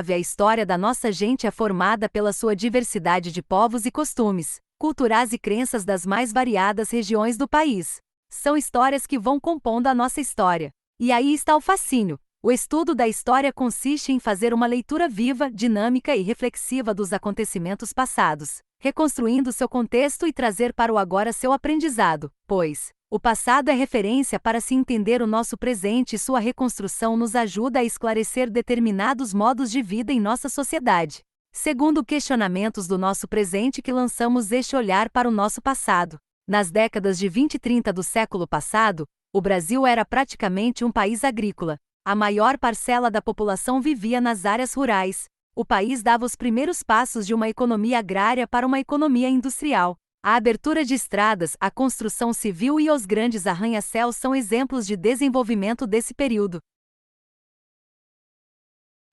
A história da nossa gente é formada pela sua diversidade de povos e costumes, culturais e crenças das mais variadas regiões do país. São histórias que vão compondo a nossa história. E aí está o fascínio. O estudo da história consiste em fazer uma leitura viva, dinâmica e reflexiva dos acontecimentos passados, reconstruindo seu contexto e trazer para o agora seu aprendizado, pois o passado é referência para se entender o nosso presente e sua reconstrução nos ajuda a esclarecer determinados modos de vida em nossa sociedade. Segundo questionamentos do nosso presente que lançamos este olhar para o nosso passado. Nas décadas de 20 e 30 do século passado, o Brasil era praticamente um país agrícola. A maior parcela da população vivia nas áreas rurais. O país dava os primeiros passos de uma economia agrária para uma economia industrial. A abertura de estradas, a construção civil e os grandes arranha-céus são exemplos de desenvolvimento desse período.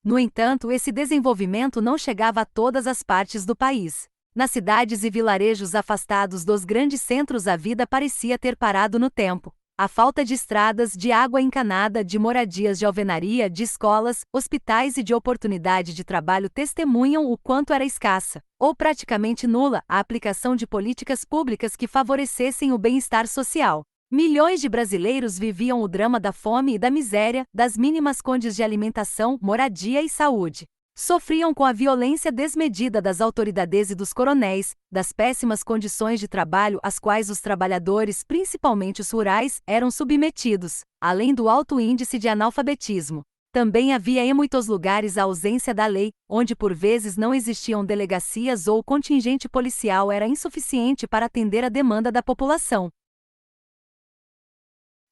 No entanto, esse desenvolvimento não chegava a todas as partes do país. Nas cidades e vilarejos afastados dos grandes centros, a vida parecia ter parado no tempo. A falta de estradas, de água encanada, de moradias de alvenaria, de escolas, hospitais e de oportunidade de trabalho testemunham o quanto era escassa, ou praticamente nula, a aplicação de políticas públicas que favorecessem o bem-estar social. Milhões de brasileiros viviam o drama da fome e da miséria, das mínimas condições de alimentação, moradia e saúde. Sofriam com a violência desmedida das autoridades e dos coronéis, das péssimas condições de trabalho às quais os trabalhadores, principalmente os rurais, eram submetidos, além do alto índice de analfabetismo. Também havia em muitos lugares a ausência da lei, onde por vezes não existiam delegacias ou o contingente policial era insuficiente para atender a demanda da população.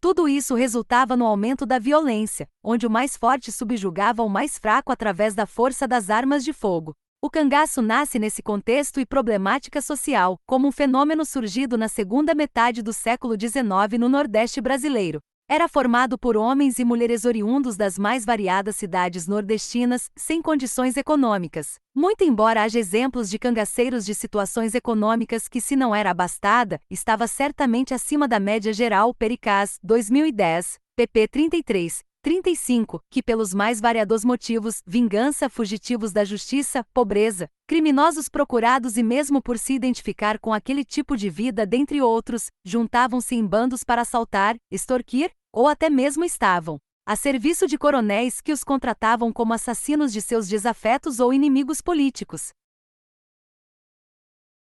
Tudo isso resultava no aumento da violência, onde o mais forte subjugava o mais fraco através da força das armas de fogo. O cangaço nasce nesse contexto e problemática social, como um fenômeno surgido na segunda metade do século XIX no Nordeste brasileiro. Era formado por homens e mulheres oriundos das mais variadas cidades nordestinas, sem condições econômicas. Muito embora haja exemplos de cangaceiros de situações econômicas que, se não era abastada, estava certamente acima da média geral. Pericaz, 2010, pp 33, 35, que pelos mais variados motivos, vingança, fugitivos da justiça, pobreza, criminosos procurados e mesmo por se identificar com aquele tipo de vida dentre outros, juntavam-se em bandos para assaltar, extorquir, ou até mesmo estavam a serviço de coronéis que os contratavam como assassinos de seus desafetos ou inimigos políticos.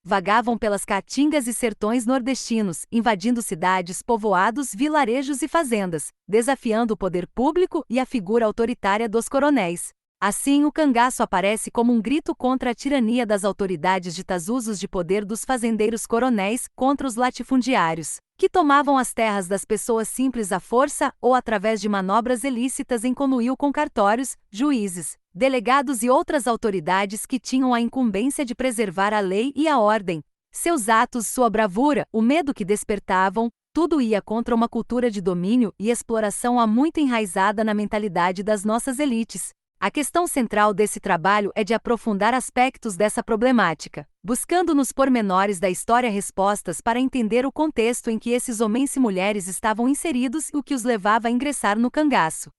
Vagavam pelas caatingas e sertões nordestinos, invadindo cidades, povoados, vilarejos e fazendas, desafiando o poder público e a figura autoritária dos coronéis. Assim, o cangaço aparece como um grito contra a tirania das autoridades ditazusos de poder dos fazendeiros coronéis contra os latifundiários, que tomavam as terras das pessoas simples à força ou através de manobras ilícitas em conluio com cartórios, juízes, delegados e outras autoridades que tinham a incumbência de preservar a lei e a ordem. Seus atos, sua bravura, o medo que despertavam, tudo ia contra uma cultura de domínio e exploração há muito enraizada na mentalidade das nossas elites. A questão central desse trabalho é de aprofundar aspectos dessa problemática, buscando nos pormenores da história respostas para entender o contexto em que esses homens e mulheres estavam inseridos e o que os levava a ingressar no cangaço.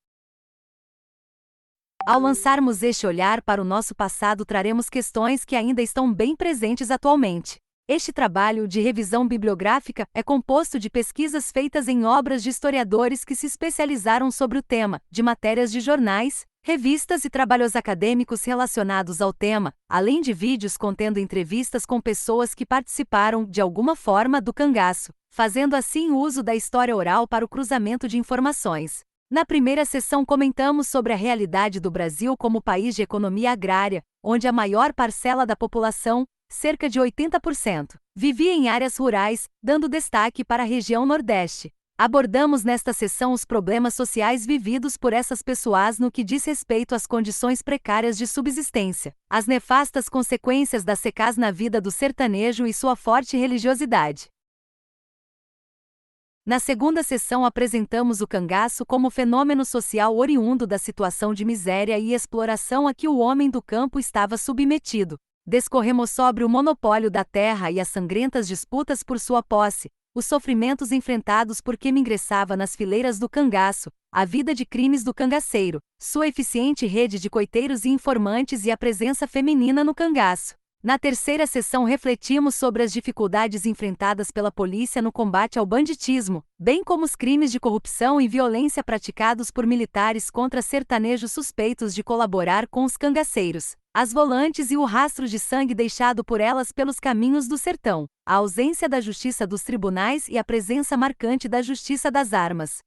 Ao lançarmos este olhar para o nosso passado, traremos questões que ainda estão bem presentes atualmente. Este trabalho de revisão bibliográfica é composto de pesquisas feitas em obras de historiadores que se especializaram sobre o tema, de matérias de jornais, revistas e trabalhos acadêmicos relacionados ao tema, além de vídeos contendo entrevistas com pessoas que participaram, de alguma forma, do cangaço, fazendo assim uso da história oral para o cruzamento de informações. Na primeira sessão comentamos sobre a realidade do Brasil como país de economia agrária, onde a maior parcela da população, cerca de 80%, vivia em áreas rurais, dando destaque para a região Nordeste. Abordamos nesta sessão os problemas sociais vividos por essas pessoas no que diz respeito às condições precárias de subsistência, as nefastas consequências da secaz na vida do sertanejo e sua forte religiosidade. Na segunda sessão apresentamos o cangaço como fenômeno social oriundo da situação de miséria e exploração a que o homem do campo estava submetido. Discorremos sobre o monopólio da terra e as sangrentas disputas por sua posse, Os sofrimentos enfrentados por quem ingressava nas fileiras do cangaço, a vida de crimes do cangaceiro, sua eficiente rede de coiteiros e informantes e a presença feminina no cangaço. Na terceira sessão refletimos sobre as dificuldades enfrentadas pela polícia no combate ao banditismo, bem como os crimes de corrupção e violência praticados por militares contra sertanejos suspeitos de colaborar com os cangaceiros, as volantes e o rastro de sangue deixado por elas pelos caminhos do sertão, a ausência da justiça dos tribunais e a presença marcante da justiça das armas.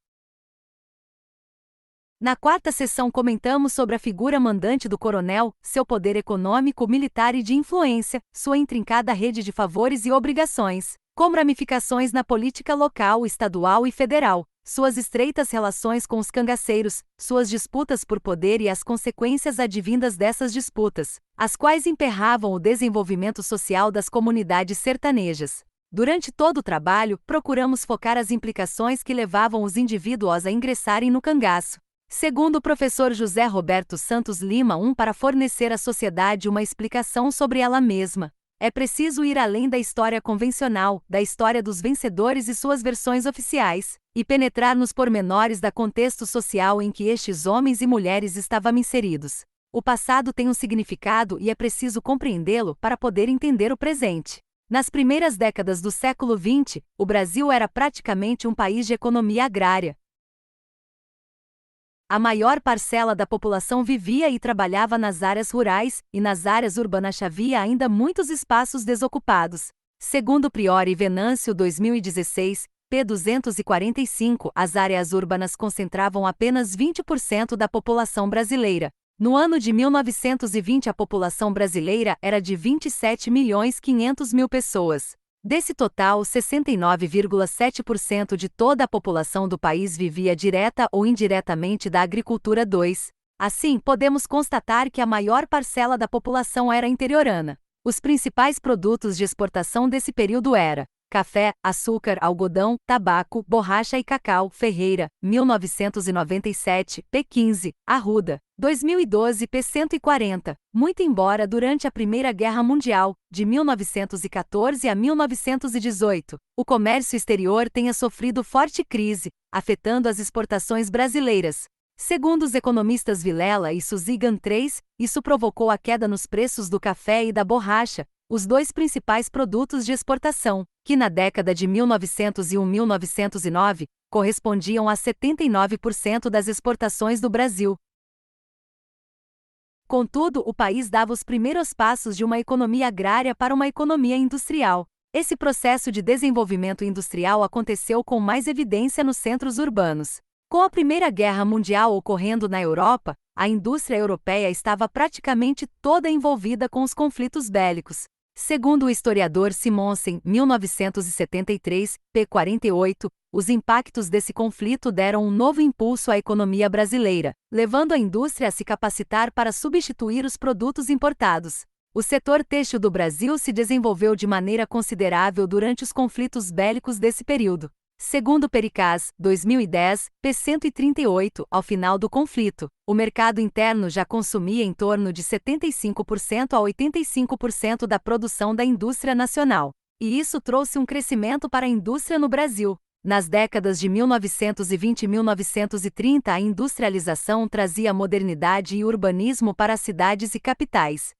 Na quarta sessão comentamos sobre a figura mandante do coronel, seu poder econômico, militar e de influência, sua intrincada rede de favores e obrigações, com ramificações na política local, estadual e federal, suas estreitas relações com os cangaceiros, suas disputas por poder e as consequências advindas dessas disputas, as quais emperravam o desenvolvimento social das comunidades sertanejas. Durante todo o trabalho, procuramos focar as implicações que levavam os indivíduos a ingressarem no cangaço. Segundo o professor José Roberto Santos Lima para fornecer à sociedade uma explicação sobre ela mesma, é preciso ir além da história convencional, da história dos vencedores e suas versões oficiais, e penetrar nos pormenores da contexto social em que estes homens e mulheres estavam inseridos. O passado tem um significado e é preciso compreendê-lo para poder entender o presente. Nas primeiras décadas do século XX, o Brasil era praticamente um país de economia agrária. A maior parcela da população vivia e trabalhava nas áreas rurais, e nas áreas urbanas havia ainda muitos espaços desocupados. Segundo Priori Venâncio 2016, p. 245, as áreas urbanas concentravam apenas 20% da população brasileira. No ano de 1920 a população brasileira era de 27.500.000 pessoas. Desse total, 69,7% de toda a população do país vivia direta ou indiretamente da agricultura. Assim, podemos constatar que a maior parcela da população era interiorana. Os principais produtos de exportação desse período eram café, açúcar, algodão, tabaco, borracha e cacau. Ferreira, 1997, p. 15, Arruda, 2012, p. 140. Muito embora durante a Primeira Guerra Mundial, de 1914 a 1918, o comércio exterior tenha sofrido forte crise, afetando as exportações brasileiras. Segundo os economistas Vilela e Suzigan III, isso provocou a queda nos preços do café e da borracha, os dois principais produtos de exportação, que na década de 1901-1909, correspondiam a 79% das exportações do Brasil. Contudo, o país dava os primeiros passos de uma economia agrária para uma economia industrial. Esse processo de desenvolvimento industrial aconteceu com mais evidência nos centros urbanos. Com a Primeira Guerra Mundial ocorrendo na Europa, a indústria europeia estava praticamente toda envolvida com os conflitos bélicos. Segundo o historiador Simonsen, 1973, p. 48, os impactos desse conflito deram um novo impulso à economia brasileira, levando a indústria a se capacitar para substituir os produtos importados. O setor têxtil do Brasil se desenvolveu de maneira considerável durante os conflitos bélicos desse período. Segundo Pericaz, 2010, p. 138, ao final do conflito, o mercado interno já consumia em torno de 75% a 85% da produção da indústria nacional. E isso trouxe um crescimento para a indústria no Brasil. Nas décadas de 1920 e 1930, a industrialização trazia modernidade e urbanismo para as cidades e capitais.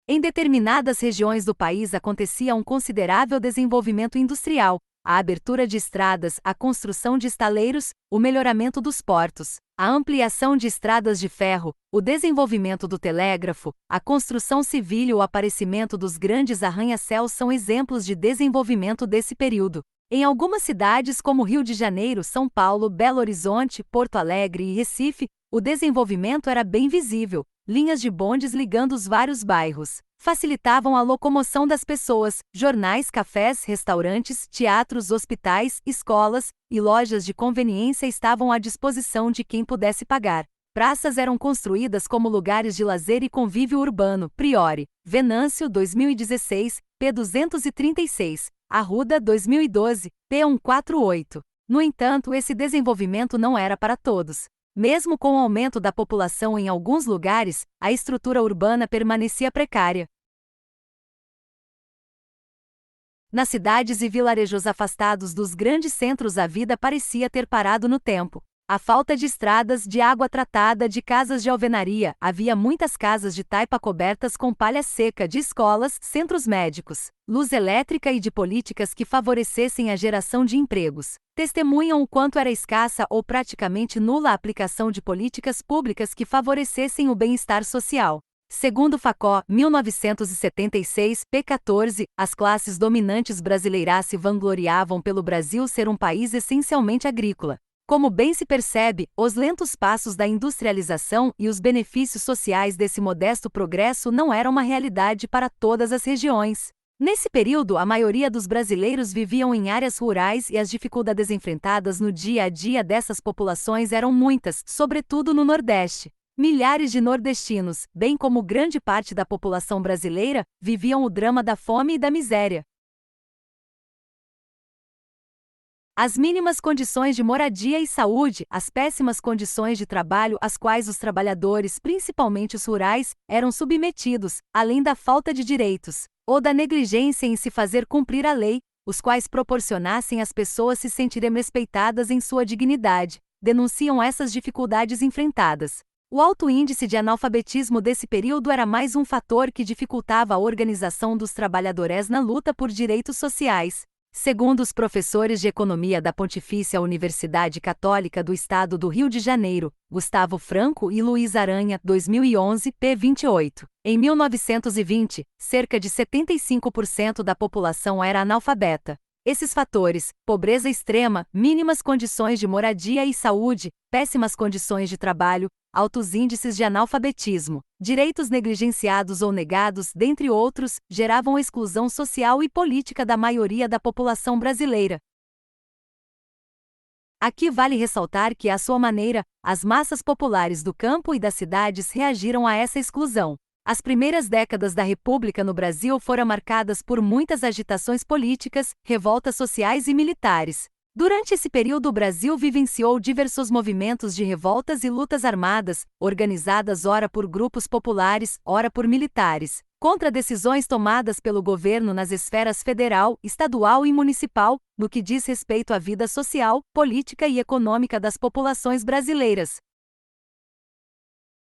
Em determinadas regiões do país acontecia um considerável desenvolvimento industrial, a abertura de estradas, a construção de estaleiros, o melhoramento dos portos, a ampliação de estradas de ferro, o desenvolvimento do telégrafo, a construção civil e o aparecimento dos grandes arranha-céus são exemplos de desenvolvimento desse período. Em algumas cidades como Rio de Janeiro, São Paulo, Belo Horizonte, Porto Alegre e Recife, o desenvolvimento era bem visível. Linhas de bondes ligando os vários bairros facilitavam a locomoção das pessoas, jornais, cafés, restaurantes, teatros, hospitais, escolas e lojas de conveniência estavam à disposição de quem pudesse pagar. Praças eram construídas como lugares de lazer e convívio urbano. Priori, Venâncio 2016, p. 236, Arruda 2012, p. 148. No entanto, esse desenvolvimento não era para todos. Mesmo com o aumento da população em alguns lugares, a estrutura urbana permanecia precária. Nas cidades e vilarejos afastados dos grandes centros, a vida parecia ter parado no tempo. A falta de estradas, de água tratada, de casas de alvenaria, havia muitas casas de taipa cobertas com palha seca, de escolas, centros médicos, luz elétrica e de políticas que favorecessem a geração de empregos. Testemunham o quanto era escassa ou praticamente nula a aplicação de políticas públicas que favorecessem o bem-estar social. Segundo Facó, 1976, p. 14, as classes dominantes brasileiras se vangloriavam pelo Brasil ser um país essencialmente agrícola. Como bem se percebe, os lentos passos da industrialização e os benefícios sociais desse modesto progresso não eram uma realidade para todas as regiões. Nesse período, a maioria dos brasileiros viviam em áreas rurais e as dificuldades enfrentadas no dia a dia dessas populações eram muitas, sobretudo no Nordeste. Milhares de nordestinos, bem como grande parte da população brasileira, viviam o drama da fome e da miséria. As mínimas condições de moradia e saúde, as péssimas condições de trabalho às quais os trabalhadores, principalmente os rurais, eram submetidos, além da falta de direitos, ou da negligência em se fazer cumprir a lei, os quais proporcionassem às pessoas se sentirem respeitadas em sua dignidade, denunciam essas dificuldades enfrentadas. O alto índice de analfabetismo desse período era mais um fator que dificultava a organização dos trabalhadores na luta por direitos sociais. Segundo os professores de economia da Pontifícia Universidade Católica do Estado do Rio de Janeiro, Gustavo Franco e Luiz Aranha, 2011, p. 28, em 1920, cerca de 75% da população era analfabeta. Esses fatores, pobreza extrema, mínimas condições de moradia e saúde, péssimas condições de trabalho, altos índices de analfabetismo, direitos negligenciados ou negados, dentre outros, geravam exclusão social e política da maioria da população brasileira. Aqui vale ressaltar que, à sua maneira, as massas populares do campo e das cidades reagiram a essa exclusão. As primeiras décadas da República no Brasil foram marcadas por muitas agitações políticas, revoltas sociais e militares. Durante esse período, o Brasil vivenciou diversos movimentos de revoltas e lutas armadas, organizadas ora por grupos populares, ora por militares, contra decisões tomadas pelo governo nas esferas federal, estadual e municipal, no que diz respeito à vida social, política e econômica das populações brasileiras.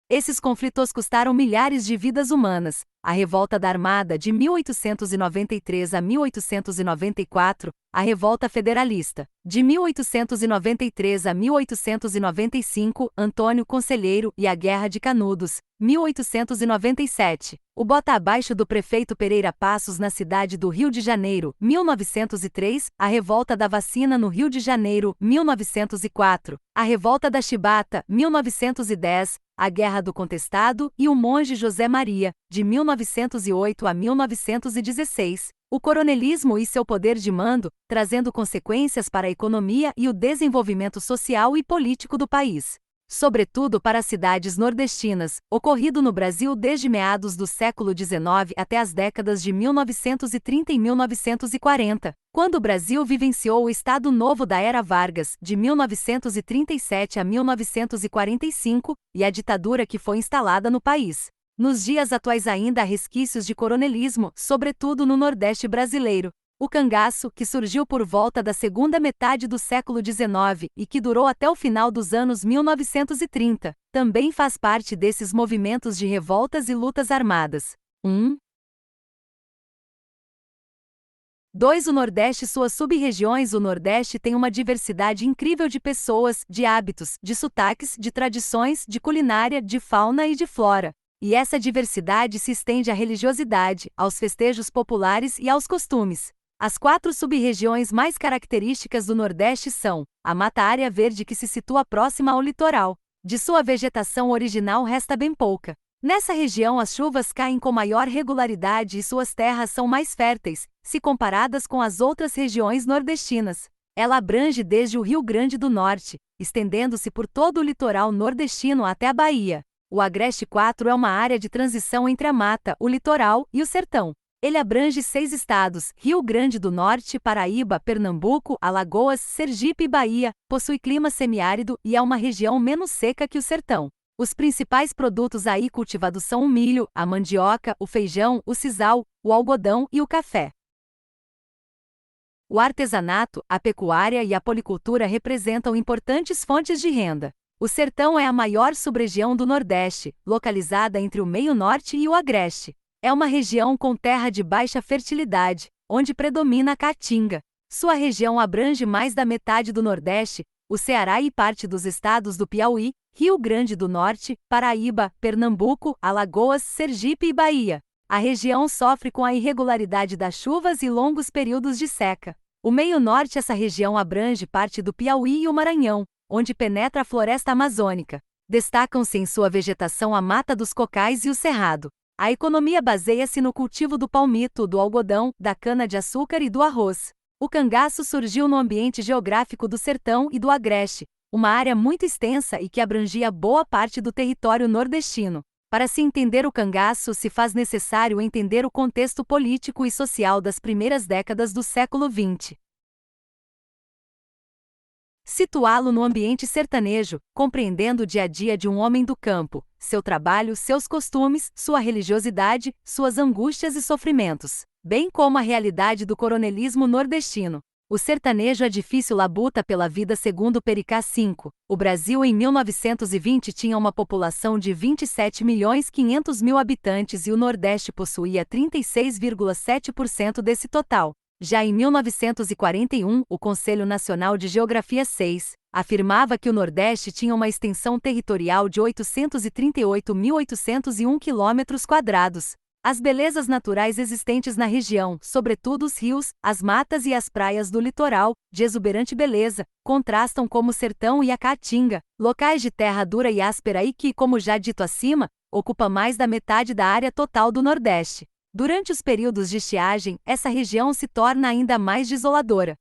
Esses conflitos custaram milhares de vidas humanas. A Revolta da Armada de 1893 a 1894, a Revolta Federalista, de 1893 a 1895, Antônio Conselheiro e a Guerra de Canudos, 1897. O bota abaixo do prefeito Pereira Passos na cidade do Rio de Janeiro, 1903, a Revolta da Vacina no Rio de Janeiro, 1904, a Revolta da Chibata, 1910, a Guerra do Contestado e o Monge José Maria, de 1908 a 1916, o coronelismo e seu poder de mando, trazendo consequências para a economia e o desenvolvimento social e político do país. Sobretudo para as cidades nordestinas, ocorrido no Brasil desde meados do século XIX até as décadas de 1930 e 1940, quando o Brasil vivenciou o Estado Novo da Era Vargas, de 1937 a 1945, e a ditadura que foi instalada no país. Nos dias atuais ainda há resquícios de coronelismo, sobretudo no Nordeste brasileiro. O cangaço, que surgiu por volta da segunda metade do século XIX e que durou até o final dos anos 1930, também faz parte desses movimentos de revoltas e lutas armadas. 2. O Nordeste e suas sub-regiões. O Nordeste tem uma diversidade incrível de pessoas, de hábitos, de sotaques, de tradições, de culinária, de fauna e de flora. E essa diversidade se estende à religiosidade, aos festejos populares e aos costumes. As 4 sub-regiões mais características do Nordeste são: a Mata Área Verde, que se situa próxima ao litoral. De sua vegetação original resta bem pouca. Nessa região as chuvas caem com maior regularidade e suas terras são mais férteis, se comparadas com as outras regiões nordestinas. Ela abrange desde o Rio Grande do Norte, estendendo-se por todo o litoral nordestino até a Bahia. O Agreste 4 é uma área de transição entre a mata, o litoral e o sertão. Ele abrange 6 estados: Rio Grande do Norte, Paraíba, Pernambuco, Alagoas, Sergipe e Bahia, possui clima semiárido e é uma região menos seca que o sertão. Os principais produtos aí cultivados são o milho, a mandioca, o feijão, o sisal, o algodão e o café. O artesanato, a pecuária e a policultura representam importantes fontes de renda. O Sertão é a maior sub-região do Nordeste, localizada entre o meio-norte e o agreste. É uma região com terra de baixa fertilidade, onde predomina a caatinga. Sua região abrange mais da metade do Nordeste, o Ceará e parte dos estados do Piauí, Rio Grande do Norte, Paraíba, Pernambuco, Alagoas, Sergipe e Bahia. A região sofre com a irregularidade das chuvas e longos períodos de seca. O meio-norte, essa região abrange parte do Piauí e o Maranhão, onde penetra a floresta amazônica. Destacam-se em sua vegetação a mata dos cocais e o cerrado. A economia baseia-se no cultivo do palmito, do algodão, da cana-de-açúcar e do arroz. O cangaço surgiu no ambiente geográfico do Sertão e do Agreste, uma área muito extensa e que abrangia boa parte do território nordestino. Para se entender o cangaço, se faz necessário entender o contexto político e social das primeiras décadas do século XX. Situá-lo no ambiente sertanejo, compreendendo o dia a dia de um homem do campo, seu trabalho, seus costumes, sua religiosidade, suas angústias e sofrimentos, bem como a realidade do coronelismo nordestino. O sertanejo é difícil labuta pela vida segundo Pericá V. O Brasil em 1920 tinha uma população de 27.500.000 habitantes e o Nordeste possuía 36,7% desse total. Já em 1941, o Conselho Nacional de Geografia 6 afirmava que o Nordeste tinha uma extensão territorial de 838.801 km². As belezas naturais existentes na região, sobretudo os rios, as matas e as praias do litoral, de exuberante beleza, contrastam como o Sertão e a Caatinga, locais de terra dura e áspera e que, como já dito acima, ocupa mais da metade da área total do Nordeste. Durante os períodos de estiagem, essa região se torna ainda mais desoladora.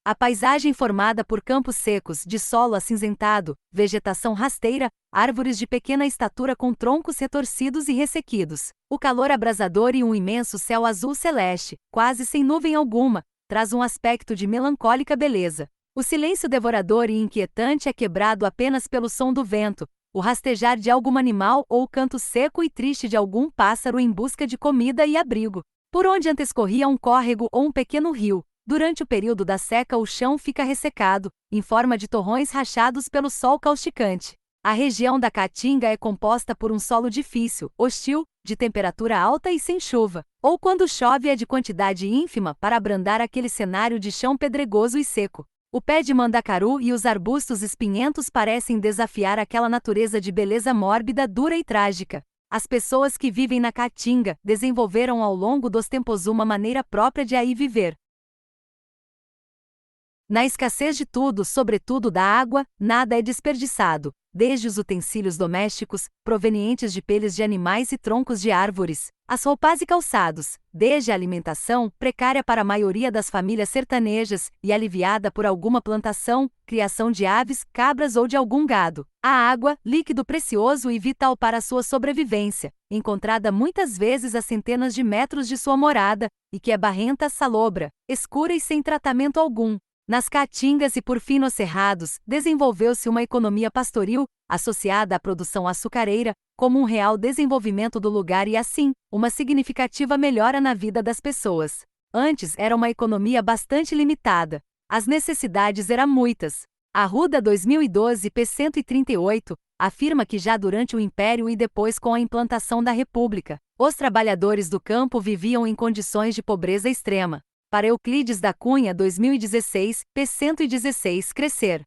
A paisagem formada por campos secos, de solo acinzentado, vegetação rasteira, árvores de pequena estatura com troncos retorcidos e ressequidos, o calor abrasador e um imenso céu azul celeste, quase sem nuvem alguma, traz um aspecto de melancólica beleza. O silêncio devorador e inquietante é quebrado apenas pelo som do vento, o rastejar de algum animal ou o canto seco e triste de algum pássaro em busca de comida e abrigo. Por onde antes corria um córrego ou um pequeno rio, durante o período da seca o chão fica ressecado, em forma de torrões rachados pelo sol causticante. A região da Caatinga é composta por um solo difícil, hostil, de temperatura alta e sem chuva, ou quando chove é de quantidade ínfima para abrandar aquele cenário de chão pedregoso e seco. O pé de mandacaru e os arbustos espinhentos parecem desafiar aquela natureza de beleza mórbida, dura e trágica. As pessoas que vivem na Caatinga desenvolveram ao longo dos tempos uma maneira própria de aí viver. Na escassez de tudo, sobretudo da água, nada é desperdiçado, desde os utensílios domésticos, provenientes de peles de animais e troncos de árvores, as roupas e calçados, desde a alimentação, precária para a maioria das famílias sertanejas, e aliviada por alguma plantação, criação de aves, cabras ou de algum gado. A água, líquido precioso e vital para a sua sobrevivência, encontrada muitas vezes a centenas de metros de sua morada, e que é barrenta, salobra, escura e sem tratamento algum. Nas caatingas e por fim nos cerrados, desenvolveu-se uma economia pastoril, associada à produção açucareira, como um real desenvolvimento do lugar e assim, uma significativa melhora na vida das pessoas. Antes era uma economia bastante limitada. As necessidades eram muitas. Arruda 2012 p. 138, afirma que já durante o Império e depois com a implantação da República, os trabalhadores do campo viviam em condições de pobreza extrema. Para Euclides da Cunha 2016, p. 116 crescer.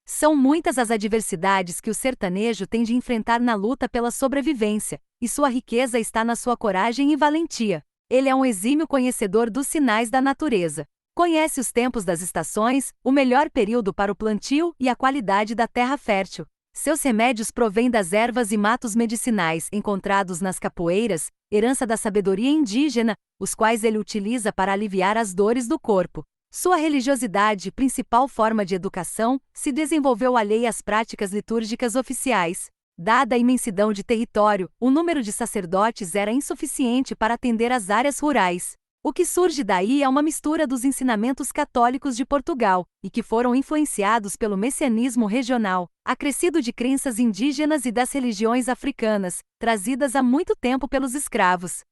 São muitas as adversidades que o sertanejo tem de enfrentar na luta pela sobrevivência, e sua riqueza está na sua coragem e valentia. Ele é um exímio conhecedor dos sinais da natureza. Conhece os tempos das estações, o melhor período para o plantio e a qualidade da terra fértil. Seus remédios provêm das ervas e matos medicinais encontrados nas capoeiras, herança da sabedoria indígena, os quais ele utiliza para aliviar as dores do corpo. Sua religiosidade, principal forma de educação, se desenvolveu alheia às práticas litúrgicas oficiais. Dada a imensidão de território, o número de sacerdotes era insuficiente para atender às áreas rurais. O que surge daí é uma mistura dos ensinamentos católicos de Portugal, e que foram influenciados pelo messianismo regional, acrescido de crenças indígenas e das religiões africanas, trazidas há muito tempo pelos escravos.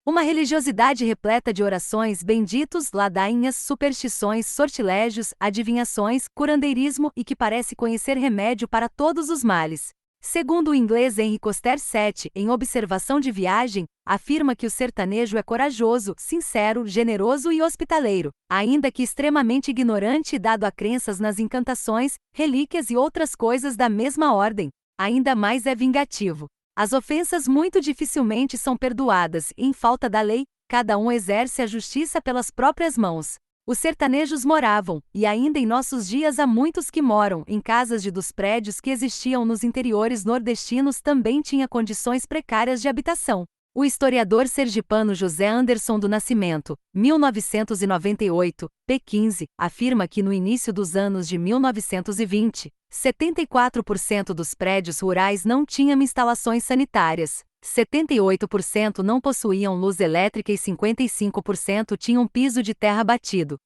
Uma religiosidade repleta de orações, benditos, ladainhas, superstições, sortilégios, adivinhações, curandeirismo e que parece conhecer remédio para todos os males. Segundo o inglês Henry Coster VII, em Observação de Viagem, afirma que o sertanejo é corajoso, sincero, generoso e hospitaleiro, ainda que extremamente ignorante e dado a crenças nas encantações, relíquias e outras coisas da mesma ordem. Ainda mais é vingativo. As ofensas muito dificilmente são perdoadas e, em falta da lei, cada um exerce a justiça pelas próprias mãos. Os sertanejos moravam, e ainda em nossos dias há muitos que moram, em casas dos prédios que existiam nos interiores nordestinos também tinha condições precárias de habitação. O historiador sergipano José Anderson do Nascimento, 1998, p. 15, afirma que no início dos anos de 1920, 74% dos prédios rurais não tinham instalações sanitárias, 78% não possuíam luz elétrica e 55% tinham piso de terra batido.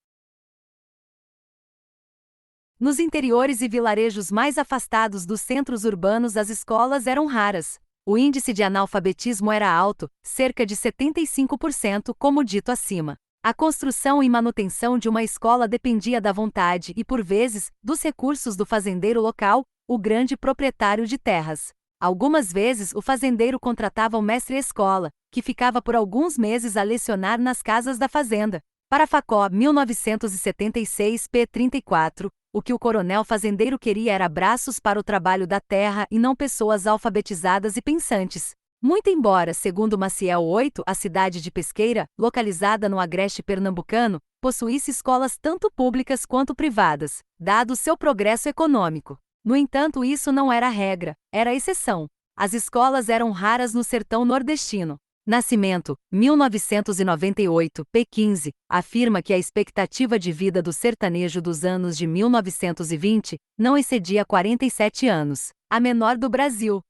Nos interiores e vilarejos mais afastados dos centros urbanos, as escolas eram raras. O índice de analfabetismo era alto, cerca de 75%, como dito acima. A construção e manutenção de uma escola dependia da vontade e, por vezes, dos recursos do fazendeiro local, o grande proprietário de terras. Algumas vezes, o fazendeiro contratava um mestre-escola, que ficava por alguns meses a lecionar nas casas da fazenda. Para Facó, 1976, p. 34, o que o coronel fazendeiro queria era braços para o trabalho da terra e não pessoas alfabetizadas e pensantes. Muito embora, segundo Maciel 8, a cidade de Pesqueira, localizada no agreste pernambucano, possuísse escolas tanto públicas quanto privadas, dado seu progresso econômico. No entanto, isso não era a regra, era a exceção. As escolas eram raras no sertão nordestino. Nascimento, 1998, p. 15, afirma que a expectativa de vida do sertanejo dos anos de 1920 não excedia 47 anos, a menor do Brasil.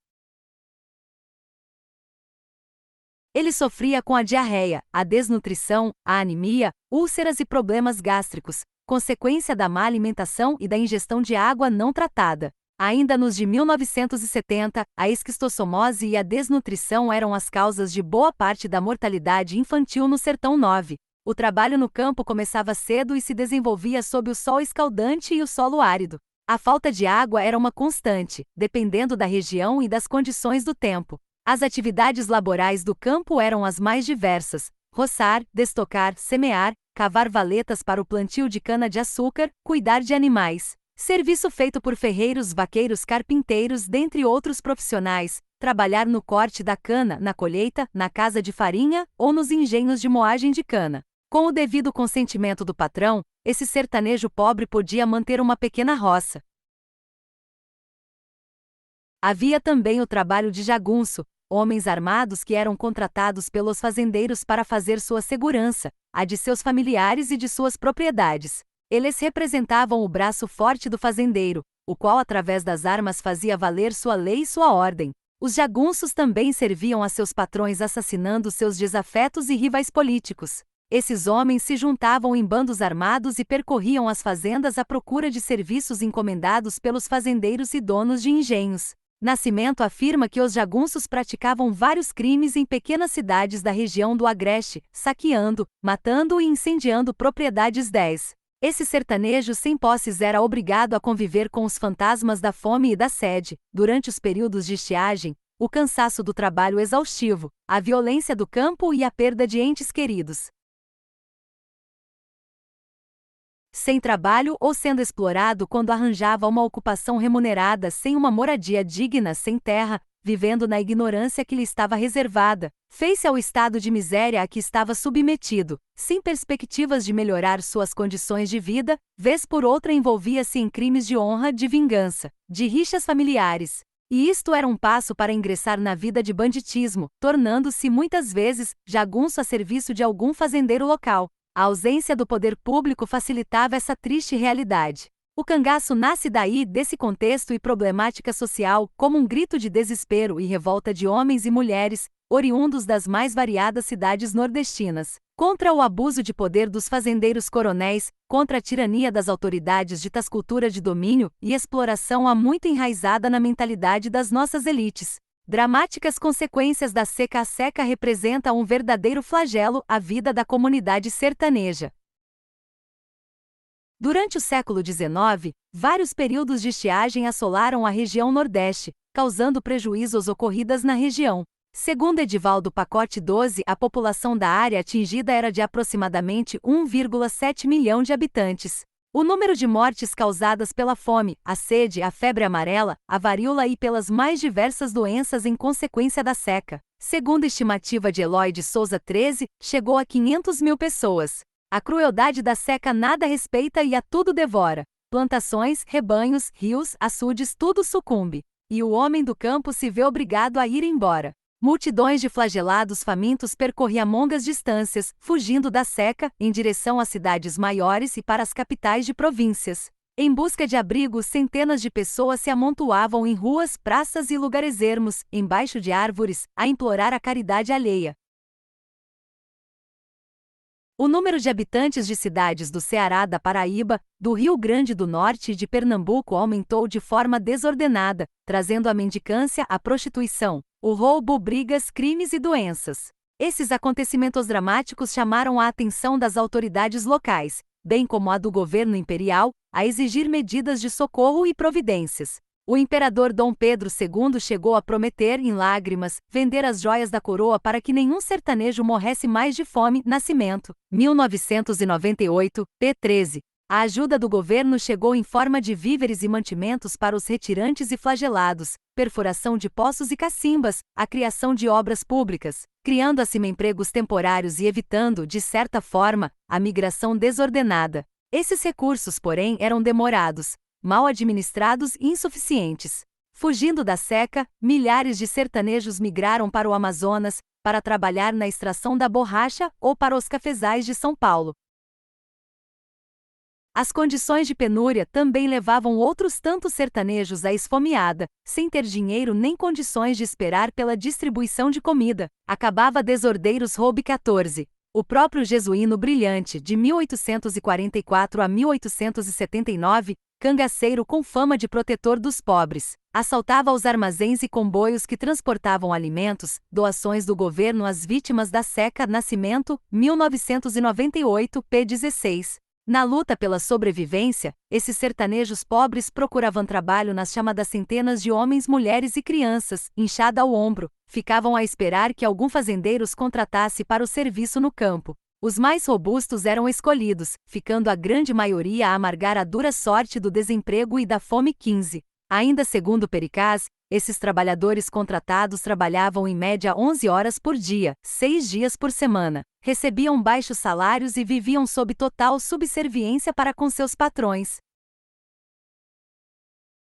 Ele sofria com a diarreia, a desnutrição, a anemia, úlceras e problemas gástricos, consequência da má alimentação e da ingestão de água não tratada. Ainda nos de 1970, a esquistossomose e a desnutrição eram as causas de boa parte da mortalidade infantil no Sertão 9. O trabalho no campo começava cedo e se desenvolvia sob o sol escaldante e o solo árido. A falta de água era uma constante, dependendo da região e das condições do tempo. As atividades laborais do campo eram as mais diversas: roçar, destocar, semear, cavar valetas para o plantio de cana-de-açúcar, cuidar de animais. Serviço feito por ferreiros, vaqueiros, carpinteiros, dentre outros profissionais, trabalhar no corte da cana, na colheita, na casa de farinha ou nos engenhos de moagem de cana. Com o devido consentimento do patrão, esse sertanejo pobre podia manter uma pequena roça. Havia também o trabalho de jagunço, homens armados que eram contratados pelos fazendeiros para fazer sua segurança, a de seus familiares e de suas propriedades. Eles representavam o braço forte do fazendeiro, o qual através das armas fazia valer sua lei e sua ordem. Os jagunços também serviam a seus patrões assassinando seus desafetos e rivais políticos. Esses homens se juntavam em bandos armados e percorriam as fazendas à procura de serviços encomendados pelos fazendeiros e donos de engenhos. Nascimento afirma que os jagunços praticavam vários crimes em pequenas cidades da região do Agreste, saqueando, matando e incendiando propriedades. 10. Esse sertanejo sem posses era obrigado a conviver com os fantasmas da fome e da sede, durante os períodos de estiagem, o cansaço do trabalho exaustivo, a violência do campo e a perda de entes queridos. Sem trabalho ou sendo explorado quando arranjava uma ocupação remunerada, sem uma moradia digna, sem terra, vivendo na ignorância que lhe estava reservada, fez-se ao estado de miséria a que estava submetido, sem perspectivas de melhorar suas condições de vida, vez por outra envolvia-se em crimes de honra, de vingança, de rixas familiares. E isto era um passo para ingressar na vida de banditismo, tornando-se muitas vezes jagunço a serviço de algum fazendeiro local. A ausência do poder público facilitava essa triste realidade. O cangaço nasce daí, desse contexto e problemática social, como um grito de desespero e revolta de homens e mulheres, oriundos das mais variadas cidades nordestinas, contra o abuso de poder dos fazendeiros coronéis, contra a tirania das autoridades ditas cultura de domínio e exploração há muito enraizada na mentalidade das nossas elites. Dramáticas consequências da seca. A seca representa um verdadeiro flagelo à vida da comunidade sertaneja. Durante o século XIX, vários períodos de estiagem assolaram a região Nordeste, causando prejuízos ocorridos na região. Segundo Edivaldo Pacote 12, a população da área atingida era de aproximadamente 1,7 milhão de habitantes. O número de mortes causadas pela fome, a sede, a febre amarela, a varíola e pelas mais diversas doenças em consequência da seca, segundo a estimativa de Eloy de Souza 13, chegou a 500 mil pessoas. A crueldade da seca nada respeita e a tudo devora. Plantações, rebanhos, rios, açudes, tudo sucumbe. E o homem do campo se vê obrigado a ir embora. Multidões de flagelados famintos percorriam longas distâncias, fugindo da seca, em direção às cidades maiores e para as capitais de províncias. Em busca de abrigo, centenas de pessoas se amontoavam em ruas, praças e lugares ermos, embaixo de árvores, a implorar a caridade alheia. O número de habitantes de cidades do Ceará, da Paraíba, do Rio Grande do Norte e de Pernambuco aumentou de forma desordenada, trazendo a mendicância, a prostituição, o roubo, brigas, crimes e doenças. Esses acontecimentos dramáticos chamaram a atenção das autoridades locais, bem como a do governo imperial, a exigir medidas de socorro e providências. O imperador Dom Pedro II chegou a prometer, em lágrimas, vender as joias da coroa para que nenhum sertanejo morresse mais de fome. Nascimento, 1998, p. 13. A ajuda do governo chegou em forma de víveres e mantimentos para os retirantes e flagelados, perfuração de poços e cacimbas, a criação de obras públicas, criando assim empregos temporários e evitando, de certa forma, a migração desordenada. Esses recursos, porém, eram demorados, mal administrados e insuficientes. Fugindo da seca, milhares de sertanejos migraram para o Amazonas, para trabalhar na extração da borracha ou para os cafezais de São Paulo. As condições de penúria também levavam outros tantos sertanejos à esfomeada, sem ter dinheiro nem condições de esperar pela distribuição de comida. Acabava Desordeiros Roube 14. O próprio Jesuíno Brilhante, de 1844 a 1879, cangaceiro com fama de protetor dos pobres, assaltava os armazéns e comboios que transportavam alimentos, doações do governo às vítimas da seca. Nascimento, 1998, p. 16. Na luta pela sobrevivência, esses sertanejos pobres procuravam trabalho nas chamadas centenas de homens, mulheres e crianças, inchada ao ombro, ficavam a esperar que algum fazendeiro os contratasse para o serviço no campo. Os mais robustos eram escolhidos, ficando a grande maioria a amargar a dura sorte do desemprego e da fome. 15. Ainda segundo Pericaz, esses trabalhadores contratados trabalhavam em média 11 horas por dia, 6 dias por semana, recebiam baixos salários e viviam sob total subserviência para com seus patrões.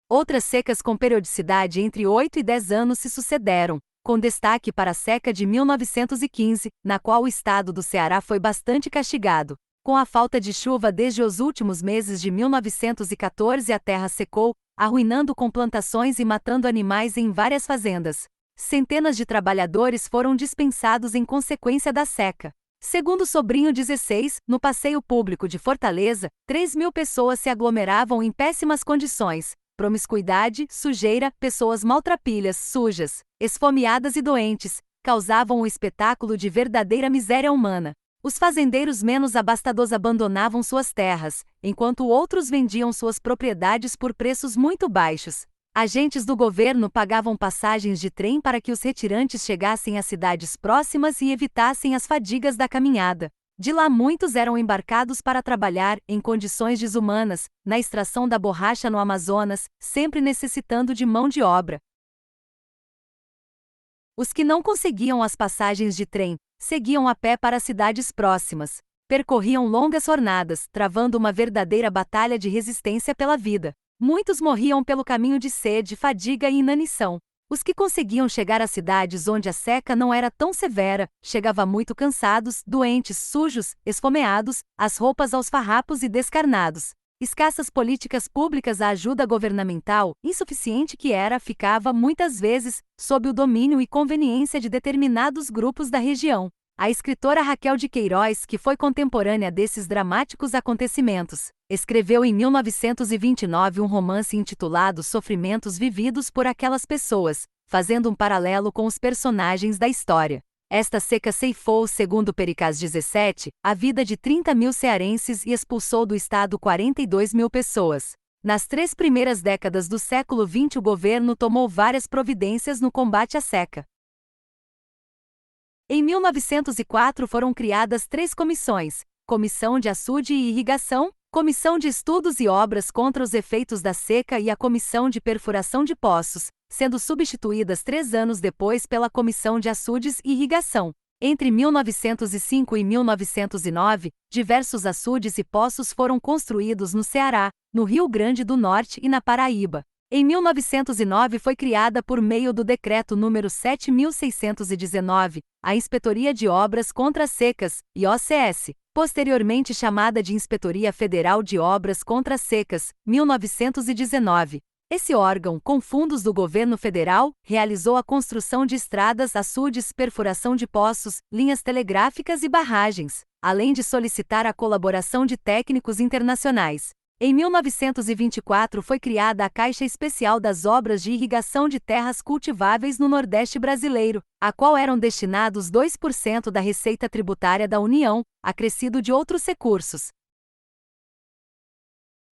Outras secas com periodicidade entre 8 e 10 anos se sucederam, com destaque para a seca de 1915, na qual o estado do Ceará foi bastante castigado. Com a falta de chuva desde os últimos meses de 1914, a terra secou, arruinando com plantações e matando animais em várias fazendas. Centenas de trabalhadores foram dispensados em consequência da seca. Segundo Sobrinho 16, no passeio público de Fortaleza, 3.000 pessoas se aglomeravam em péssimas condições. Promiscuidade, sujeira, pessoas maltrapilhas, sujas, esfomeadas e doentes, causavam um espetáculo de verdadeira miséria humana. Os fazendeiros menos abastados abandonavam suas terras, enquanto outros vendiam suas propriedades por preços muito baixos. Agentes do governo pagavam passagens de trem para que os retirantes chegassem às cidades próximas e evitassem as fadigas da caminhada. De lá muitos eram embarcados para trabalhar, em condições desumanas, na extração da borracha no Amazonas, sempre necessitando de mão de obra. Os que não conseguiam as passagens de trem, seguiam a pé para as cidades próximas. Percorriam longas jornadas, travando uma verdadeira batalha de resistência pela vida. Muitos morriam pelo caminho de sede, fadiga e inanição. Os que conseguiam chegar às cidades onde a seca não era tão severa, chegavam muito cansados, doentes, sujos, esfomeados, as roupas aos farrapos e descarnados. Escassas políticas públicas, a ajuda governamental, insuficiente que era, ficava, muitas vezes, sob o domínio e conveniência de determinados grupos da região. A escritora Raquel de Queiroz, que foi contemporânea desses dramáticos acontecimentos, escreveu em 1929 um romance intitulado Sofrimentos Vividos por Aquelas Pessoas, fazendo um paralelo com os personagens da história. Esta seca ceifou, segundo Pericaz 17, a vida de 30 mil cearenses e expulsou do estado 42 mil pessoas. Nas 3 primeiras décadas do século XX, o governo tomou várias providências no combate à seca. Em 1904 foram criadas 3 comissões: Comissão de Açude e Irrigação, Comissão de Estudos e Obras contra os Efeitos da Seca e a Comissão de Perfuração de Poços, sendo substituídas 3 anos depois pela Comissão de Açudes e Irrigação. Entre 1905 e 1909, diversos açudes e poços foram construídos no Ceará, no Rio Grande do Norte e na Paraíba. Em 1909 foi criada, por meio do Decreto número 7.619, a Inspetoria de Obras contra as Secas, IOCS, posteriormente chamada de Inspetoria Federal de Obras contra as Secas, 1919. Esse órgão, com fundos do governo federal, realizou a construção de estradas, açudes, perfuração de poços, linhas telegráficas e barragens, além de solicitar a colaboração de técnicos internacionais. Em 1924 foi criada a Caixa Especial das Obras de Irrigação de Terras Cultiváveis no Nordeste brasileiro, a qual eram destinados 2% da receita tributária da União, acrescido de outros recursos.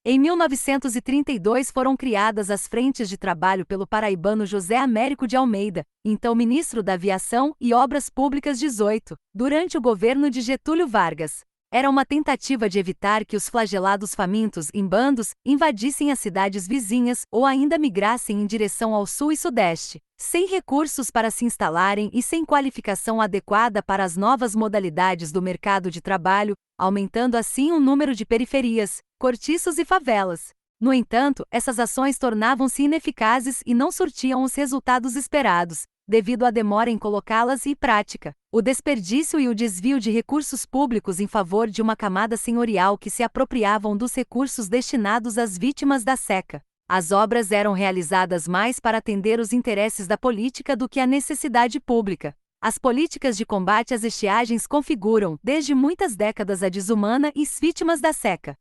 Em 1932 foram criadas as Frentes de Trabalho pelo paraibano José Américo de Almeida, então ministro da Aviação e Obras Públicas 18, durante o governo de Getúlio Vargas. Era uma tentativa de evitar que os flagelados famintos, em bandos, invadissem as cidades vizinhas ou ainda migrassem em direção ao sul e sudeste, sem recursos para se instalarem e sem qualificação adequada para as novas modalidades do mercado de trabalho, aumentando assim o número de periferias, cortiços e favelas. No entanto, essas ações tornavam-se ineficazes e não surtiam os resultados esperados, devido à demora em colocá-las em prática, o desperdício e o desvio de recursos públicos em favor de uma camada senhorial que se apropriavam dos recursos destinados às vítimas da seca. As obras eram realizadas mais para atender os interesses da política do que a necessidade pública. As políticas de combate às estiagens configuram, desde muitas décadas, a desumana e as vítimas da seca.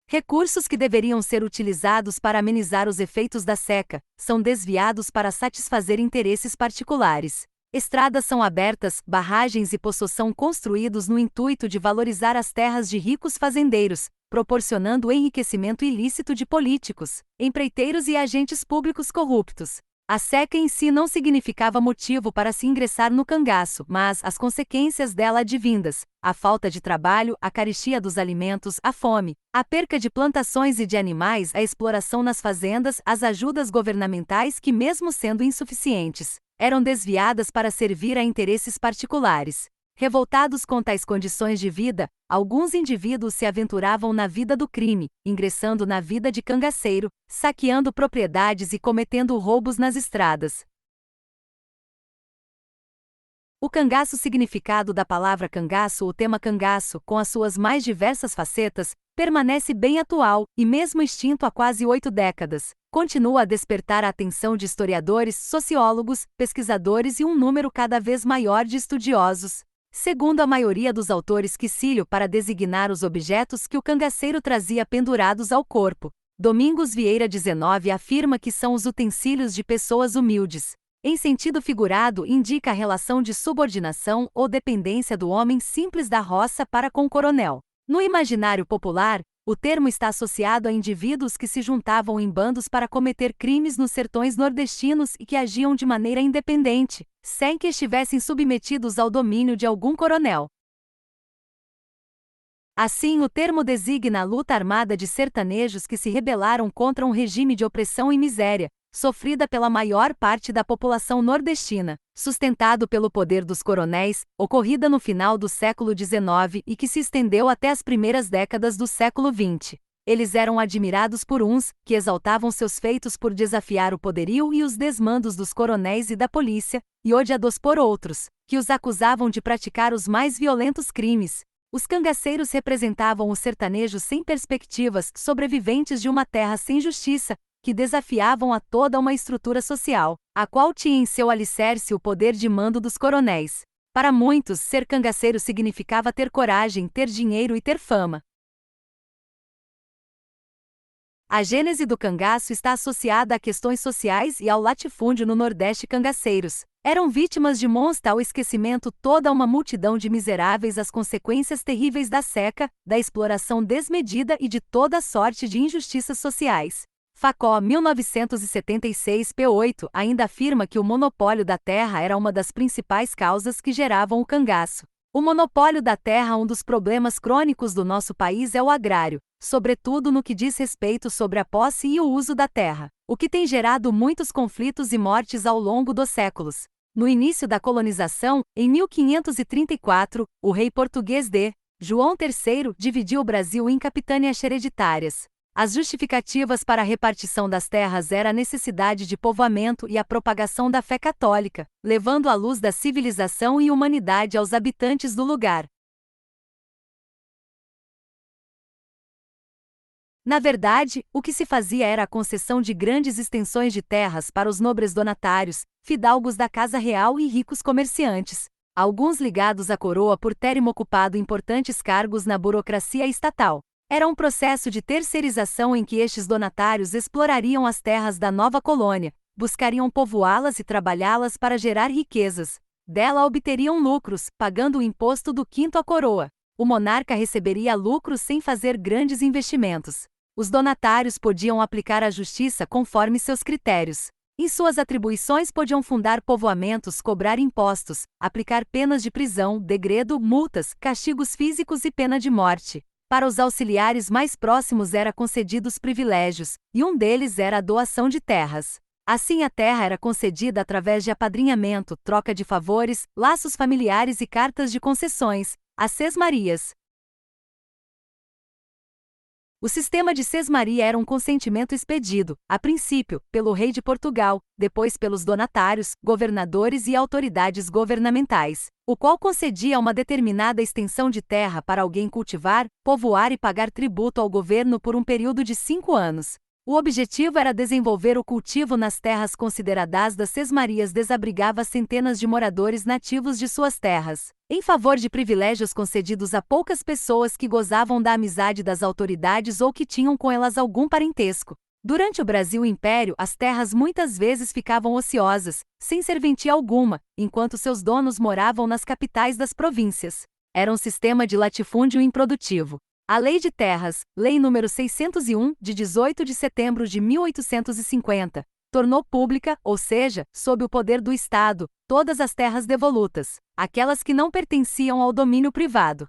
Recursos que deveriam ser utilizados para amenizar os efeitos da seca são desviados para satisfazer interesses particulares. Estradas são abertas, barragens e poços são construídos no intuito de valorizar as terras de ricos fazendeiros, proporcionando o enriquecimento ilícito de políticos, empreiteiros e agentes públicos corruptos. A seca em si não significava motivo para se ingressar no cangaço, mas as consequências dela advindas: a falta de trabalho, a carestia dos alimentos, a fome, a perca de plantações e de animais, a exploração nas fazendas, as ajudas governamentais que, mesmo sendo insuficientes, eram desviadas para servir a interesses particulares. Revoltados com tais condições de vida, alguns indivíduos se aventuravam na vida do crime, ingressando na vida de cangaceiro, saqueando propriedades e cometendo roubos nas estradas. O cangaço, significado da palavra cangaço, o tema cangaço, com as suas mais diversas facetas, permanece bem atual, e mesmo extinto há quase 8 décadas, continua a despertar a atenção de historiadores, sociólogos, pesquisadores e um número cada vez maior de estudiosos. Segundo a maioria dos autores, quicílio para designar os objetos que o cangaceiro trazia pendurados ao corpo. Domingos Vieira 19 afirma que são os utensílios de pessoas humildes. Em sentido figurado, indica a relação de subordinação ou dependência do homem simples da roça para com o coronel. No imaginário popular, o termo está associado a indivíduos que se juntavam em bandos para cometer crimes nos sertões nordestinos e que agiam de maneira independente, sem que estivessem submetidos ao domínio de algum coronel. Assim, o termo designa a luta armada de sertanejos que se rebelaram contra um regime de opressão e miséria, sofrida pela maior parte da população nordestina, sustentado pelo poder dos coronéis, ocorrida no final do século XIX e que se estendeu até as primeiras décadas do século XX. Eles eram admirados por uns, que exaltavam seus feitos por desafiar o poderio e os desmandos dos coronéis e da polícia, e odiados por outros, que os acusavam de praticar os mais violentos crimes. Os cangaceiros representavam os sertanejos sem perspectivas, sobreviventes de uma terra sem justiça, que desafiavam a toda uma estrutura social, a qual tinha em seu alicerce o poder de mando dos coronéis. Para muitos, ser cangaceiro significava ter coragem, ter dinheiro e ter fama. A gênese do cangaço está associada a questões sociais e ao latifúndio no Nordeste. Cangaceiros eram vítimas de monstro ao esquecimento toda uma multidão de miseráveis, as consequências terríveis da seca, da exploração desmedida e de toda sorte de injustiças sociais. Facó, 1976, p. 8, ainda afirma que o monopólio da terra era uma das principais causas que geravam o cangaço. O monopólio da terra, um dos problemas crônicos do nosso país, é o agrário, sobretudo no que diz respeito sobre a posse e o uso da terra, o que tem gerado muitos conflitos e mortes ao longo dos séculos. No início da colonização, em 1534, o rei português D. João III dividiu o Brasil em capitanias hereditárias. As justificativas para a repartição das terras era a necessidade de povoamento e a propagação da fé católica, levando a luz da civilização e humanidade aos habitantes do lugar. Na verdade, o que se fazia era a concessão de grandes extensões de terras para os nobres donatários, fidalgos da casa real e ricos comerciantes, alguns ligados à coroa por terem ocupado importantes cargos na burocracia estatal. Era um processo de terceirização em que estes donatários explorariam as terras da nova colônia, buscariam povoá-las e trabalhá-las para gerar riquezas. Dela obteriam lucros, pagando o imposto do quinto à coroa. O monarca receberia lucros sem fazer grandes investimentos. Os donatários podiam aplicar a justiça conforme seus critérios. Em suas atribuições podiam fundar povoamentos, cobrar impostos, aplicar penas de prisão, degredo, multas, castigos físicos e pena de morte. Para os auxiliares mais próximos era concedidos privilégios, e um deles era a doação de terras. Assim a terra era concedida através de apadrinhamento, troca de favores, laços familiares e cartas de concessões, as sesmarias. O sistema de sesmaria era um consentimento expedido, a princípio, pelo rei de Portugal, depois pelos donatários, governadores e autoridades governamentais, o qual concedia uma determinada extensão de terra para alguém cultivar, povoar e pagar tributo ao governo por um período de 5 anos. O objetivo era desenvolver o cultivo nas terras consideradas das sesmarias, desabrigava centenas de moradores nativos de suas terras, em favor de privilégios concedidos a poucas pessoas que gozavam da amizade das autoridades ou que tinham com elas algum parentesco. Durante o Brasil Império, as terras muitas vezes ficavam ociosas, sem serventia alguma, enquanto seus donos moravam nas capitais das províncias. Era um sistema de latifúndio improdutivo. A Lei de Terras, Lei nº 601, de 18 de setembro de 1850, tornou pública, ou seja, sob o poder do Estado, todas as terras devolutas, aquelas que não pertenciam ao domínio privado.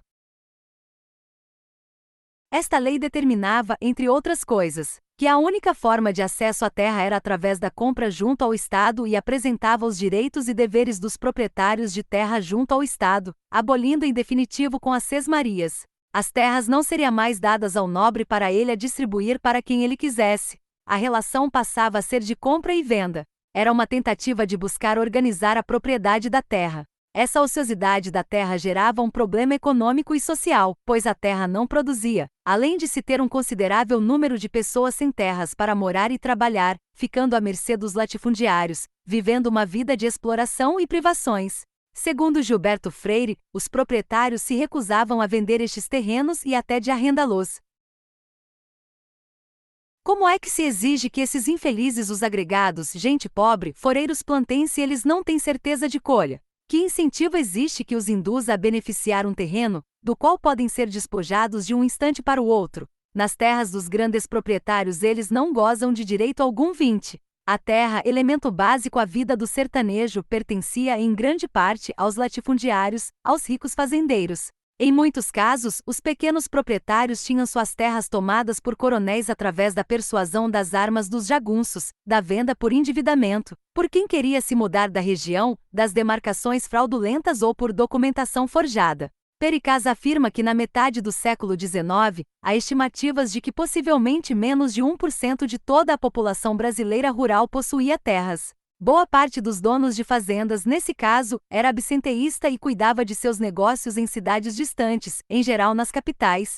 Esta lei determinava, entre outras coisas, que a única forma de acesso à terra era através da compra junto ao Estado e apresentava os direitos e deveres dos proprietários de terra junto ao Estado, abolindo em definitivo com as sesmarias. As terras não seriam mais dadas ao nobre para ele a distribuir para quem ele quisesse. A relação passava a ser de compra e venda. Era uma tentativa de buscar organizar a propriedade da terra. Essa ociosidade da terra gerava um problema econômico e social, pois a terra não produzia, além de se ter um considerável número de pessoas sem terras para morar e trabalhar, ficando à mercê dos latifundiários, vivendo uma vida de exploração e privações. Segundo Gilberto Freire, os proprietários se recusavam a vender estes terrenos e até de arrendá-los. Como é que se exige que esses infelizes, os agregados, gente pobre, foreiros plantem se eles não têm certeza de colha? Que incentivo existe que os induza a beneficiar um terreno, do qual podem ser despojados de um instante para o outro? Nas terras dos grandes proprietários eles não gozam de direito algum. 20. A terra, elemento básico à vida do sertanejo, pertencia em grande parte aos latifundiários, aos ricos fazendeiros. Em muitos casos, os pequenos proprietários tinham suas terras tomadas por coronéis através da persuasão das armas dos jagunços, da venda por endividamento, por quem queria se mudar da região, das demarcações fraudulentas ou por documentação forjada. Pericaz afirma que na metade do século XIX, há estimativas de que possivelmente menos de 1% de toda a população brasileira rural possuía terras. Boa parte dos donos de fazendas, nesse caso, era absenteísta e cuidava de seus negócios em cidades distantes, em geral nas capitais.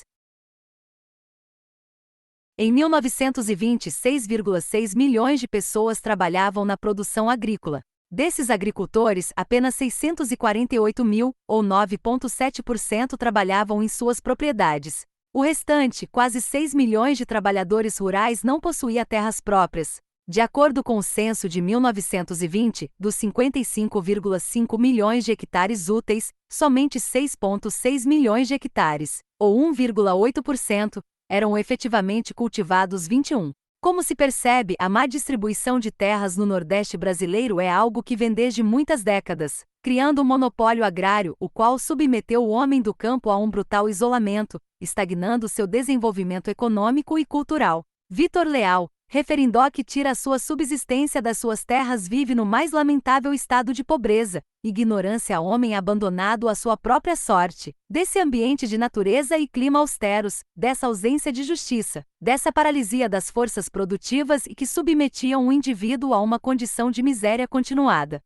Em 1920, 6,6 milhões de pessoas trabalhavam na produção agrícola. Desses agricultores, apenas 648 mil, ou 9,7%, trabalhavam em suas propriedades. O restante, quase 6 milhões de trabalhadores rurais não possuía terras próprias. De acordo com o censo de 1920, dos 55,5 milhões de hectares úteis, somente 6,6 milhões de hectares, ou 1,8%, eram efetivamente cultivados. 21. Como se percebe, a má distribuição de terras no Nordeste brasileiro é algo que vem desde muitas décadas, criando um monopólio agrário, o qual submeteu o homem do campo a um brutal isolamento, estagnando seu desenvolvimento econômico e cultural. Vitor Leal, referendó que tira a sua subsistência das suas terras, vive no mais lamentável estado de pobreza, ignorância, homem abandonado à sua própria sorte, desse ambiente de natureza e clima austeros, dessa ausência de justiça, dessa paralisia das forças produtivas e que submetiam o indivíduo a uma condição de miséria continuada.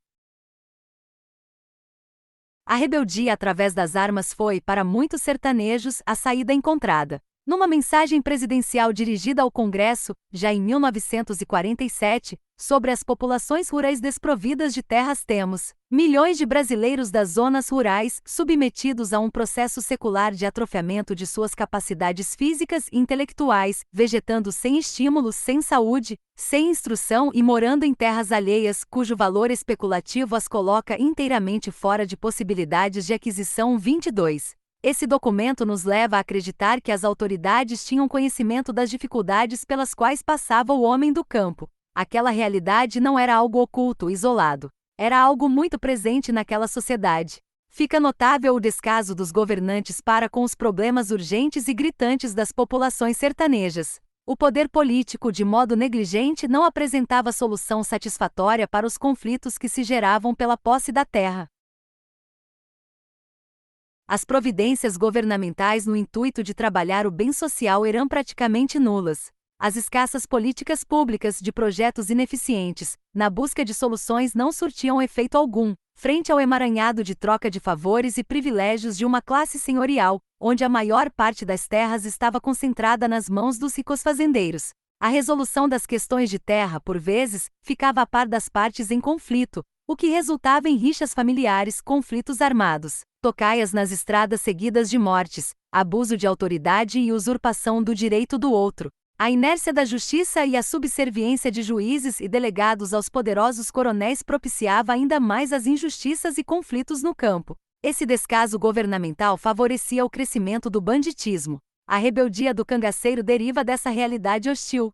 A rebeldia através das armas foi, para muitos sertanejos, a saída encontrada. Numa mensagem presidencial dirigida ao Congresso, já em 1947, sobre as populações rurais desprovidas de terras, temos milhões de brasileiros das zonas rurais, submetidos a um processo secular de atrofiamento de suas capacidades físicas e intelectuais, vegetando sem estímulos, sem saúde, sem instrução e morando em terras alheias, cujo valor especulativo as coloca inteiramente fora de possibilidades de aquisição. 22. Esse documento nos leva a acreditar que as autoridades tinham conhecimento das dificuldades pelas quais passava o homem do campo. Aquela realidade não era algo oculto, isolado. Era algo muito presente naquela sociedade. Fica notável o descaso dos governantes para com os problemas urgentes e gritantes das populações sertanejas. O poder político, de modo negligente, não apresentava solução satisfatória para os conflitos que se geravam pela posse da terra. As providências governamentais no intuito de trabalhar o bem social eram praticamente nulas. As escassas políticas públicas de projetos ineficientes, na busca de soluções, não surtiam efeito algum, frente ao emaranhado de troca de favores e privilégios de uma classe senhorial, onde a maior parte das terras estava concentrada nas mãos dos ricos fazendeiros. A resolução das questões de terra, por vezes, ficava a par das partes em conflito, o que resultava em rixas familiares, conflitos armados, tocaias nas estradas seguidas de mortes, abuso de autoridade e usurpação do direito do outro. A inércia da justiça e a subserviência de juízes e delegados aos poderosos coronéis propiciava ainda mais as injustiças e conflitos no campo. Esse descaso governamental favorecia o crescimento do banditismo. A rebeldia do cangaceiro deriva dessa realidade hostil.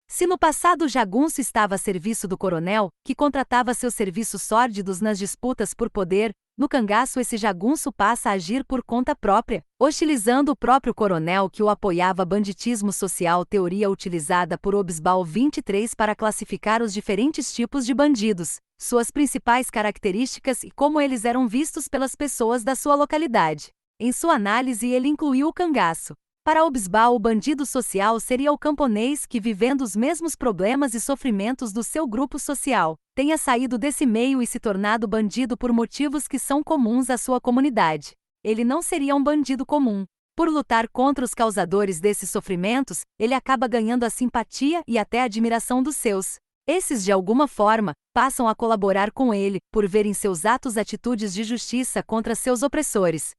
Se no passado o jagunço estava a serviço do coronel, que contratava seus serviços sórdidos nas disputas por poder, no cangaço esse jagunço passa a agir por conta própria, hostilizando o próprio coronel que o apoiava. Banditismo social, teoria utilizada por Hobsbawm 23 para classificar os diferentes tipos de bandidos, suas principais características e como eles eram vistos pelas pessoas da sua localidade. Em sua análise, ele incluiu o cangaço. Para Hobsbawm, o bandido social seria o camponês que, vivendo os mesmos problemas e sofrimentos do seu grupo social, tenha saído desse meio e se tornado bandido por motivos que são comuns à sua comunidade. Ele não seria um bandido comum. Por lutar contra os causadores desses sofrimentos, ele acaba ganhando a simpatia e até a admiração dos seus. Esses, de alguma forma, passam a colaborar com ele, por verem seus atos atitudes de justiça contra seus opressores.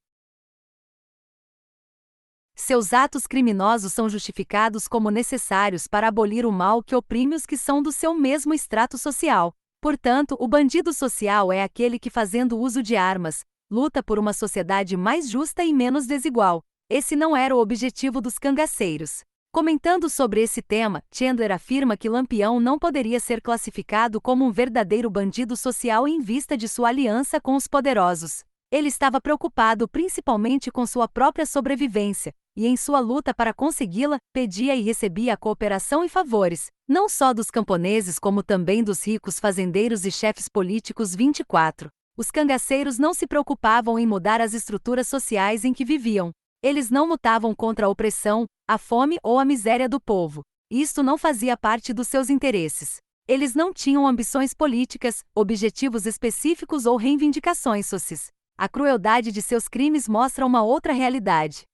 Seus atos criminosos são justificados como necessários para abolir o mal que oprime os que são do seu mesmo extrato social. Portanto, o bandido social é aquele que, fazendo uso de armas, luta por uma sociedade mais justa e menos desigual. Esse não era o objetivo dos cangaceiros. Comentando sobre esse tema, Chandler afirma que Lampião não poderia ser classificado como um verdadeiro bandido social em vista de sua aliança com os poderosos. Ele estava preocupado principalmente com sua própria sobrevivência, e em sua luta para consegui-la, pedia e recebia cooperação e favores, não só dos camponeses como também dos ricos fazendeiros e chefes políticos. 24. Os cangaceiros não se preocupavam em mudar as estruturas sociais em que viviam. Eles não lutavam contra a opressão, a fome ou a miséria do povo. Isto não fazia parte dos seus interesses. Eles não tinham ambições políticas, objetivos específicos ou reivindicações sociais. A crueldade de seus crimes mostra uma outra realidade.